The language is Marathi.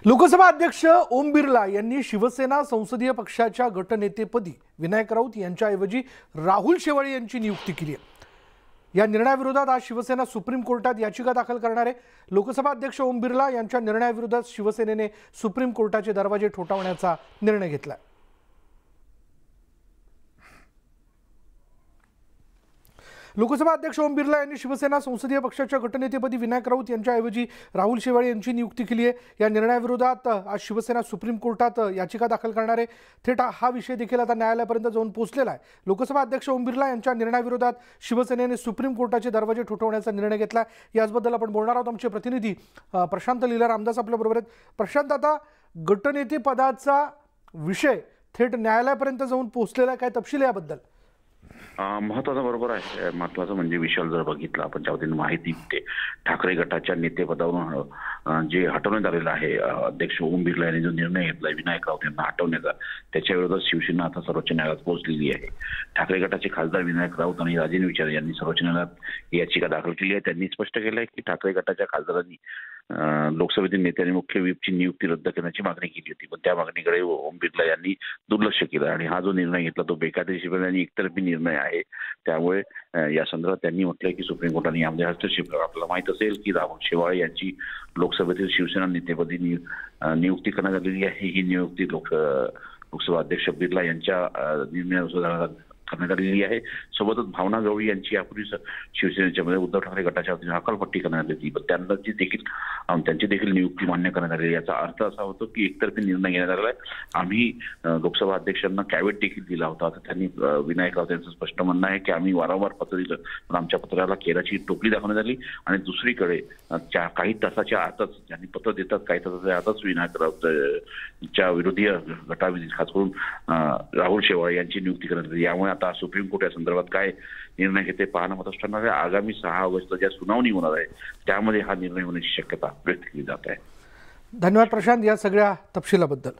लोकसभा अध्यक्ष ओम बिर्ला यांनी शिवसेना संसदीय पक्षाच्या गटनेतेपदी विनायक राऊत यांच्याऐवजी राहुल शेवाळे यांची नियुक्ती केली आहे। या निर्णयाविरोधात आज शिवसेना सुप्रीम कोर्टात याचिका दाखल करणार आहे। लोकसभा अध्यक्ष ओम बिर्ला यांच्या निर्णयाविरोधात शिवसेनेने सुप्रीम कोर्टाचे दरवाजे ठोठावण्याचा निर्णय घेतला। लोकसभा अध्यक्ष ओम बिर्ला यांनी शिवसेना संसदीय पक्षाच्या गटनेतेपदी विनायक राऊत यांच्याऐवजी राहुल शेवाळे यांची नियुक्ती केली आहे। या निर्णयाविरोधात आज शिवसेना सुप्रीम कोर्टात याचिका दाखल करणार आहे। थेट हा विषय देखील आता न्यायालयापर्यंत जाऊन पोहोचलेला आहे। लोकसभा अध्यक्ष ओम बिर्ला यांच्या निर्णयाविरोधात शिवसेनेने सुप्रीम कोर्टाचे दरवाजे ठोठावण्याचा निर्णय घेतला। याचबद्दल आपण बोलणार आहोत। आमचे प्रतिनिधी प्रशांत लीला रामदास आपल्याबरोबर आहेत। प्रशांत, आता गटनेते पदाचा विषय थेट न्यायालयापर्यंत जाऊन पोहोचलेला, काय तपशील याबद्दल? महत्वाचं बरोबर आहे। महत्वाचं म्हणजे विशाल जर बघितलं आपण ज्या माहिती मिळते, ठाकरे गटाच्या नेतेपदावरून जे हटवण्यात आलेलं आहे, अध्यक्ष ओम बिर्ला यांनी जो निर्णय घेतला विनायक राऊत यांना हटवण्याचा, त्याच्या विरोधात शिवसेना आता सर्वोच्च न्यायालयात पोहोचलेली आहे। ठाकरे गटाचे खासदार विनायक राऊत आणि राजेंद्र विचारे यांनी सर्वोच्च न्यायालयात याचिका दाखल केली आहे। त्यांनी स्पष्ट केलं आहे की ठाकरे गटाच्या खासदारांनी लोकसभेतील नेत्यांनी मुख्य व्हीपची नियुक्ती रद्द करण्याची मागणी केली होती, पण त्या मागणीकडे ओम बिर्ला यांनी दुर्लक्ष केलं आणि हा जो निर्णय घेतला तो बेकायदेशीर आणि एकतर्फी निर्णय आहे। त्यामुळे या संदर्भात त्यांनी म्हटलंय की सुप्रीम कोर्टाने यामध्ये हस्तक्षेप करावा। आपल्याला माहित असेल की राहुल शेवाळे यांची लोकसभेतील शिवसेना नेतेपदी नियुक्ती करण्यात आलेली आहे। ही नियुक्ती लोकसभा अध्यक्ष बिर्ला यांच्या निर्णयानुसार करण्यात आलेली आहे। सोबतच भावना गवळी यांची यापूर्वी शिवसेनेच्या मध्ये उद्धव ठाकरे गटाच्या वतीने हकालपट्टी करण्यात आली, पण त्यांची देखील नियुक्ती मान्य करण्यात आली। याचा अर्थ असा होतो की एकतर्फी निर्णय घेण्यात आलेला आहे। आम्ही लोकसभा अध्यक्षांना कॅवेट देखील दिला होता, तर त्यांनी विनायक राऊत यांचं स्पष्ट म्हणणं आहे की आम्ही वारंवार पत्र दिलं, पण आमच्या पत्राला केराची टोपली दाखवण्यात आली आणि दुसरीकडे काही तासाच्या आतच ज्यांनी पत्र देतात काही तासाच्या आतच विनायक राऊतच्या विरोधी गटाविधी खास करून राहुल शेवाळे यांची नियुक्ती करण्यात आली। यामुळे आता सुप्रीम कोर्ट या संदर्भात काय निर्णय घेते पाहणं महत्त्वाचं ठरणार आहे। आगामी 6 ऑगस्टला ज्या सुनावणी होणार आहे त्यामध्ये हा निर्णय होण्याची शक्यता व्यक्त केली जात आहे। धन्यवाद प्रशांत या सगळ्या तपशिलाबद्दल।